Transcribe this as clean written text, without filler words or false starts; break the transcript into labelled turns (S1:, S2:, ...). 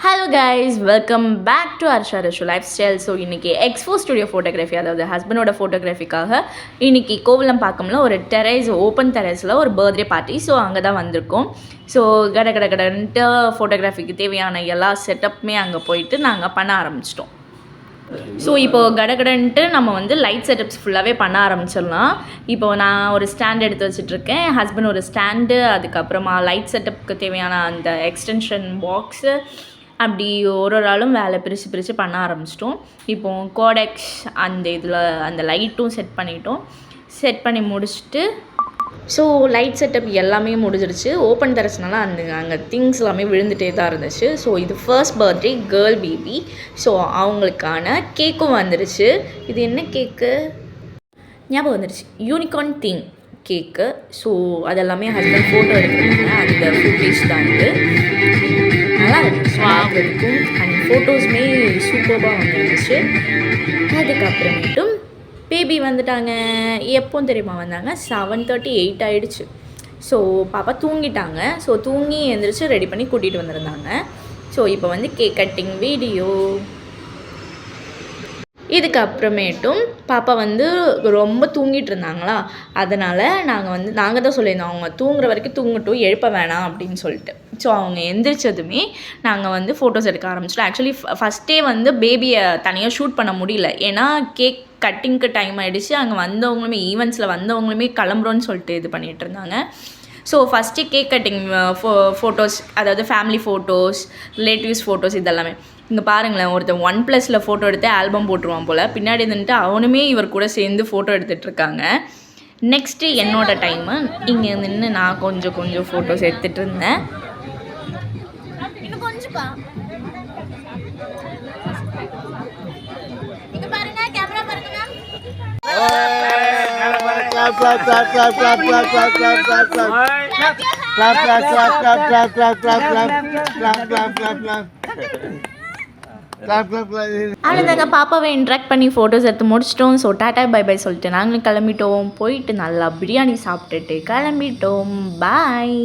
S1: Hello guys, welcome back to Arsha Rashu லைஃப் ஸ்டைல். So இன்றைக்கி எக்ஸ்போ ஸ்டுடியோ ஃபோட்டோகிராஃபி, அதாவது ஹஸ்பண்டோட ஃபோட்டோகிராஃபிக்காக இன்றைக்கி கோவலம்பாக்கம்ல ஒரு ஓப்பன் டெரஸில் ஒரு பர்த்டே பார்ட்டி. ஸோ அங்கே தான் வந்திருக்கோம். ஸோ கடன்ட்டு ஃபோட்டோகிராஃபிக்கு தேவையான எல்லா செட்டப்புமே அங்கே போயிட்டு நாங்கள் பண்ண ஆரம்பிச்சிட்டோம். ஸோ இப்போது கடன்ட்டு நம்ம லைட் செட்டப்ஸ் ஃபுல்லாகவே பண்ண ஆரம்பிச்சிடலாம். இப்போது நான் ஒரு ஸ்டாண்ட் எடுத்து வச்சுட்ருக்கேன், என் ஹஸ்பண்ட் ஒரு ஸ்டாண்டு, அதுக்கப்புறமா லைட் செட்டப்புக்கு தேவையான அந்த எக்ஸ்டென்ஷன் பாக்ஸு, அப்படி ஒரு ஆளும் வேலை பிரித்து பண்ண ஆரம்பிச்சிட்டோம். இப்போது கோடெக்ஸ் அந்த இதில் அந்த லைட்டும் செட் பண்ணி முடிச்சுட்டு, ஸோ லைட் செட்டப் எல்லாமே முடிஞ்சிருச்சு. ஓப்பன் டெரஸ்னால அங்கே திங்ஸ் எல்லாமே விழுந்துகிட்டே தான் இருந்துச்சு. ஸோ இது first birthday girl baby. So அவங்களுக்கான கேக்கும் வந்துருச்சு. இது என்ன கேக்கு ஞாபகம் வந்துருச்சு, யூனிகார்ன் தீம் கேக்கு. ஸோ அதெல்லாமே ஹஸ்பண்ட் ஃபோட்டோ எடுத்துருக்காங்க, அந்த ஃபுட்டேஜ் தான் இது. நல்லா இருந்துச்சு பார்க்குறதுக்கும், அண்ட் ஃபோட்டோஸுமே சூப்பராக வந்துருந்துச்சு. அதுக்கப்புறமேட்டும் பேபி வந்துட்டாங்க. எப்போ தெரியுமா வந்தாங்க? 7:38 ஆகிடுச்சு. ஸோ பாப்பா தூங்கிட்டாங்க. ஸோ தூங்கி எழுந்திரிச்சு ரெடி பண்ணி கூட்டிகிட்டு வந்திருந்தாங்க. ஸோ இப்போ கேக் கட்டிங் வீடியோ. இதுக்கப்புறமேட்டும் பாப்பா ரொம்ப தூங்கிட்டு இருந்தாங்களா, அதனால் நாங்கள் தான் சொல்லியிருந்தோம் அவங்க தூங்குற வரைக்கும் தூங்கட்டும், எழுப்ப வேணாம் அப்படின்னு சொல்லிட்டு. ஸோ அவங்க எந்திரிச்சதுமே நாங்கள் ஃபோட்டோஸ் எடுக்க ஆரம்பிச்சிட்டோம். ஆக்சுவலி ஃபஸ்ட்டே பேபியை தனியாக ஷூட் பண்ண முடியல, ஏன்னா கேக் கட்டிங்க்கு டைம் ஆகிடுச்சு. அங்கே வந்தவங்களுமே ஈவெண்ட்ஸில் வந்தவங்களுமே கிளம்புறோன்னு சொல்லிட்டு இது பண்ணிகிட்டு இருந்தாங்க. So first cake cutting photos, அதாவது ஃபேமிலி ஃபோட்டோஸ், ரிலேட்டிவ்ஸ் ஃபோட்டோஸ், இதெல்லாமே. இங்கே பாருங்களேன், ஒருத்தர் OnePlusல ஃபோட்டோ எடுத்து ஆல்பம் போட்டுருவான் போல், பின்னாடி இருந்துட்டு அவனுமே இவர் கூட சேர்ந்து ஃபோட்டோ எடுத்துகிட்ருக்காங்க. நெக்ஸ்ட்டு என்னோட டைமு. இங்கே நின்று நான் கொஞ்சம் ஃபோட்டோஸ் எடுத்துகிட்டு இருந்தேன். அவ்வளோதாங்க, பாப்பாவை இன்ட்ராக்ட் பண்ணி ஃபோட்டோஸ் எடுத்து முடிச்சிட்டோம். ஸோ டாட்டா பை பை சொல்லிட்டு நாங்களும் கிளம்பிட்டோம். போயிட்டு நல்லா பிரியாணி சாப்பிட்டுட்டு கிளம்பிட்டோம். பாய்.